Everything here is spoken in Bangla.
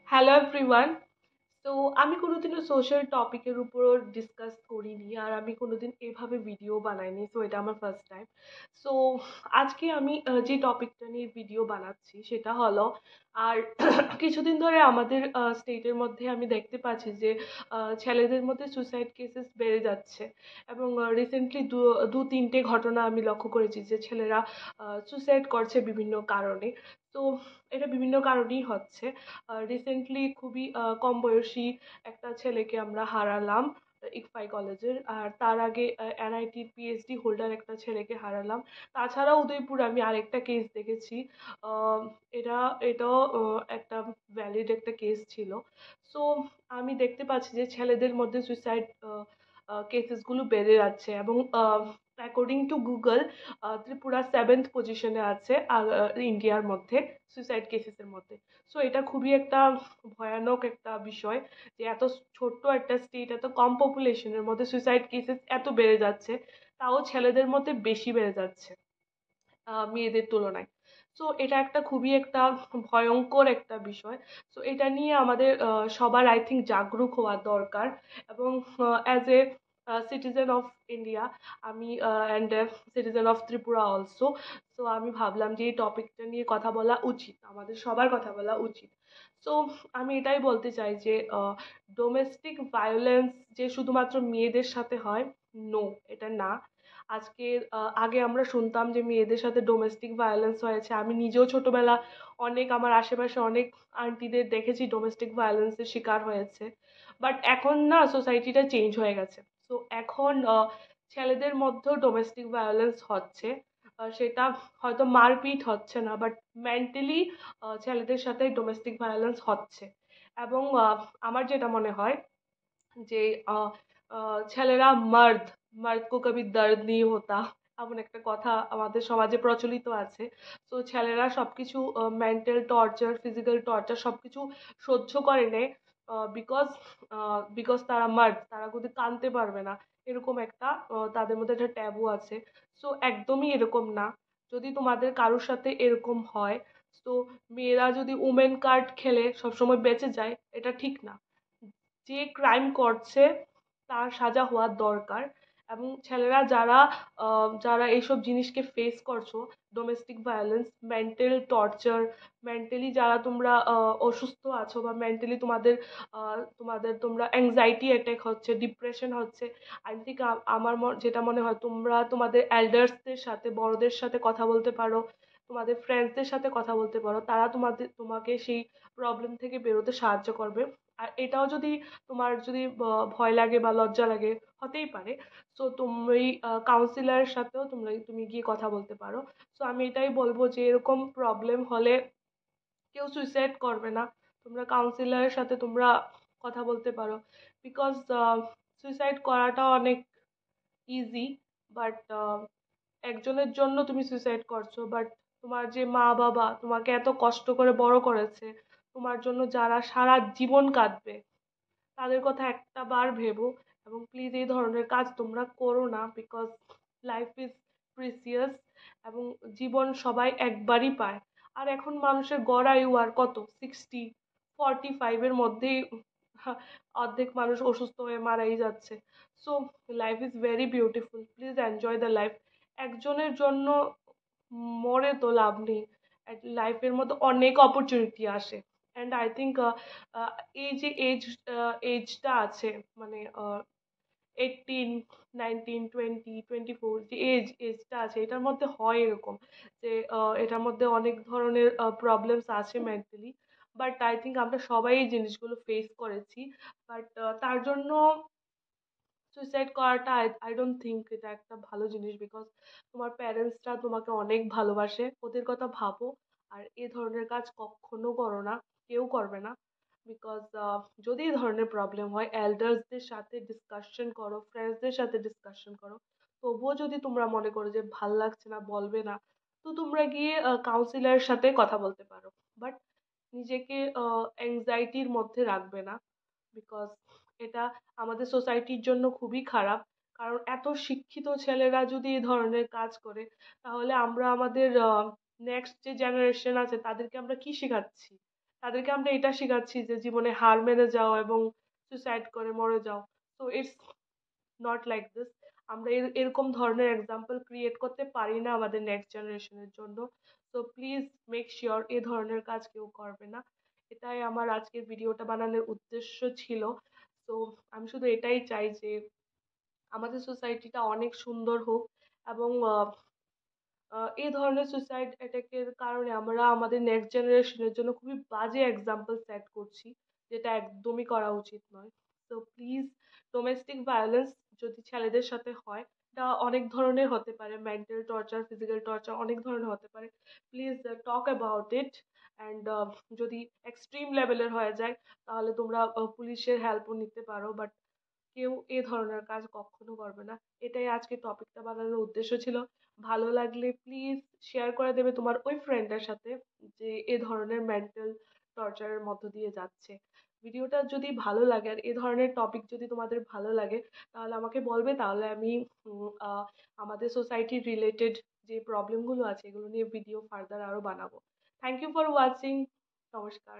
Hello everyone. তো আমি কোনোদিনও সোশ্যাল টপিকের উপর ডিসকাস করিনি আর আমি কোনোদিন এভাবে ভিডিও বানাইনি, সো এটা আমার ফার্স্ট টাইম। সো আজকে আমি যে টপিকটা নিয়ে ভিডিও বানাচ্ছি সেটা হলো আর কিছুদিন ধরে আমাদের স্টেটের মধ্যে আমি দেখতে পাচ্ছি যে ছেলেদের মধ্যে সুসাইড কেসেস বেড়ে যাচ্ছে এবং রিসেন্টলি দু দু তিনটে ঘটনা আমি লক্ষ্য করেছি যে ছেলেরা সুসাইড করছে বিভিন্ন কারণে। তো এটা বিভিন্ন কারণেই হচ্ছে। রিসেন্টলি খুবই কম বয়সী একটা ছেলেকে আমরা হারালাম ইকফাই কলেজের, আর তার আগে এনআইটির পিএইচডি হোল্ডার একটা ছেলেকে হারালাম। তাছাড়াও উদয়পুর আমি আরেকটা কেস দেখেছি। আহ, এটা এটাও একটা ভ্যালিড একটা কেস ছিল। সো আমি দেখতে পাচ্ছি যে ছেলেদের মধ্যে সুইসাইড কেসেসগুলো বেড়ে যাচ্ছে এবং according to Google Tripura 7th পজিশনে আছে ইন্ডিয়ার মধ্যে সুইসাইড কেসেসের মধ্যে। সো এটা খুবই একটা ভয়ানক একটা বিষয় যে এত ছোট্ট একটা স্টেট, এত কম পপুলেশনের মধ্যে সুইসাইড কেসেস এত বেড়ে যাচ্ছে, তাও ছেলেদের মধ্যে বেশি বেড়ে যাচ্ছে মেয়েদের তুলনায়। সো এটা একটা খুবই একটা ভয়ঙ্কর একটা বিষয়। সো এটা নিয়ে আমাদের সবার আই থিঙ্ক জাগরুক হওয়া দরকার এবং as a citizen of India আমি and citizen of Tripura also, so আমি ভাবলাম যে এই টপিকটা নিয়ে কথা বলা উচিত, আমাদের সবার কথা বলা উচিত। সো আমি এটাই বলতে চাই যে ডোমেস্টিক ভায়োলেন্স যে শুধুমাত্র মেয়েদের সাথে হয়, নো, এটা না। আজকে আগে আমরা শুনতাম যে মেয়েদের সাথে ডোমেস্টিক ভায়োলেন্স হয়েছে, আমি নিজেও ছোটবেলা অনেক আমার আশেপাশে অনেক আন্টিদের দেখেছি ডোমেস্টিক ভায়োলেন্সের শিকার হয়েছে। বাট এখন না সোসাইটিটা চেঞ্জ হয়ে গেছে। তো এখন ছেলেদের মধ্যেও ডোমেস্টিক ভায়োলেন্স হচ্ছে। সেটা হয়তো মারপিট হচ্ছে না, বাট মেন্টালি ছেলেদের সাথে ডোমেস্টিক ভায়োলেন্স হচ্ছে। এবং আমার যেটা মনে হয় যে ছেলেরা মার্দ মার্দ কো কবি দর্দ নেই হোতা, এমন একটা কথা আমাদের সমাজে প্রচলিত আছে। তো ছেলেরা সবকিছু মেন্টাল টর্চার, ফিজিক্যাল টর্চার সবকিছু সহ্য করে নেয় বিকজ বিকজ তারা মার্দ, তারা কিন্তু কাঁদতে পারবে না, এরকম একটা তাদের মধ্যে একটা ট্যাবু আছে। সো একদমই এরকম না। যদি তোমাদের কারোর সাথে এরকম হয়, তো মেয়েরা যদি উমেন কার্ড খেলে সবসময় বেঁচে যায়, এটা ঠিক না। যে ক্রাইম করছে তার সাজা হওয়ার দরকার। এবং ছেলেরা যারা যারা এইসব জিনিসকে ফেস করছো, domestic violence, mental torture, mentally যারা তোমরা অসুস্থ আছো বা মেন্টালি তোমাদের তোমাদের তোমরা অ্যাংজাইটি অ্যাটাক হচ্ছে, ডিপ্রেশন হচ্ছে, আই থিঙ্ক আমার যেটা মনে হয় তোমরা তোমাদের এল্ডার্সদের সাথে, বড়দের সাথে কথা বলতে পারো, তোমাদের ফ্রেন্ডসদের সাথে কথা বলতে পারো, তারা তোমাকে সেই প্রবলেম থেকে বেরোতে সাহায্য করবে। আর এটাও যদি তোমার যদি ভয় লাগে বা লজ্জা লাগে, হতেই পারে, সো তুমি কাউন্সিলরের সাথেও তুমি গিয়ে কথা বলতে পারো। সো আমি এটাই বলবো যে এরকম প্রবলেম হলে কেউ সুইসাইড করবে না, তোমরা কাউন্সিলরের সাথে তোমরা কথা বলতে পারো। বিকজ সুইসাইড করাটা অনেক ইজি, বাট একজনের জন্য তুমি সুইসাইড করছো, বাট তোমার যে মা বাবা তোমাকে এত কষ্ট করে বড় করেছে, তোমার জন্য যারা সারা জীবন কাঁদবে, তাদের কথা একটা বার ভেবো। এবং প্লিজ এই ধরনের কাজ তোমরা করো না, বিকজ লাইফ ইজ প্রিসিয়াস এবং জীবন সবাই একবারই পায়। আর এখন মানুষের গড় আয়ু আর কত, 60, 45-এর মধ্যেই হা, অর্ধেক মানুষ অসুস্থ হয়ে মারাই যাচ্ছে। So life is very beautiful, please enjoy the life. একজনের জন্য মরে তো লাভ নেই, লাইফের মধ্যে অনেক অপরচুনিটি আসে। অ্যান্ড আই থিঙ্ক এই যে এজটা আছে, মানে 18, 19, 20, 24 যে এজটা আছে, এটার মধ্যে হয় এরকম যে এটার মধ্যে অনেক ধরনের প্রবলেমস আছে মেন্টালি। বাট আই থিঙ্ক আমরা সবাই এই জিনিসগুলো ফেস করেছি। বাট তার জন্য সুইসাইড করাটা আই ডোন্ট থিঙ্ক এটা একটা ভালো জিনিস, বিকজ তোমার প্যারেন্টসরা তোমাকে অনেক ভালোবাসে, ওদের কথা ভাবো। আর এ ধরনের কাজ কখনো করো না, কেউ করবে না। বিকজ যদি এই ধরনের প্রবলেম হয়, এল্ডার্সদের সাথে ডিসকাশন করো, ফ্রেন্ডসদের সাথে ডিসকাশন করো। তবুও যদি তোমরা মনে করো যে ভাল লাগছে না, বলবে না, তো তোমরা গিয়ে কাউন্সিলরের সাথে কথা বলতে পারো। বাট নিজেকে অ্যাংজাইটির মধ্যে রাখবে না, বিকজ এটা আমাদের সোসাইটির জন্য খুবই খারাপ। কারণ এত শিক্ষিত ছেলেরা যদি এই ধরনের কাজ করে, তাহলে আমরা আমাদের নেক্সট যে জেনারেশন আছে তাদেরকে আমরা কি শেখাচ্ছি? তাদেরকে আমরা এটা শেখাচ্ছি যে জীবনে হার মেনে যাও এবং সুসাইড করে মরে যাও। তো ইটস নট লাইক দিস। আমরা এরকম ধরনের এক্সাম্পল ক্রিয়েট করতে পারি না আমাদের নেক্সট জেনারেশনের জন্য। সো প্লিজ মেক শিওর এ ধরনের কাজ কেউ করবে না। এটাই আমার আজকের ভিডিওটা বানানোর উদ্দেশ্য ছিল। তো আমি শুধু এটাই চাই যে আমাদের সোসাইটিটা অনেক সুন্দর হোক এবং এই ধরনের সুসাইড অ্যাটাকের কারণে আমরা আমাদের নেক্সট জেনারেশনের জন্য খুবই বাজে এক্সাম্পল সেট করছি, যেটা একদমই করা উচিত নয়। তো প্লিজ, ডোমেস্টিক ভায়োলেন্স যদি ছেলেদের সাথে হয়, এটা অনেক ধরনের হতে পারে, মেন্টাল টর্চার, ফিজিক্যাল টর্চার, অনেক ধরনের হতে পারে। Please talk about it. And যদি এক্সট্রিম লেভেলের হয়ে যায় তাহলে তোমরা পুলিশের হেল্পও নিতে পারো, বাট কেউ এ ধরনের কাজ কখনো করবে না। এটাই আজকে টপিকটা বানানোর উদ্দেশ্য ছিল। ভালো লাগলে প্লিজ শেয়ার করে দেবে তোমার ওই ফ্রেন্ডের সাথে যে এ ধরনের মেন্টাল টর্চারের মধ্য দিয়ে যাচ্ছে। ভিডিওটা যদি ভালো লাগে আর এ ধরনের টপিক যদি তোমাদের ভালো লাগে তাহলে আমাকে বলবে, তাহলে আমি আমাদের সোসাইটি রিলেটেড যে প্রবলেমগুলো আছে এগুলো নিয়ে ভিডিও ফার্দার আরো বানাবো। Thank you for watching. নমস্কার।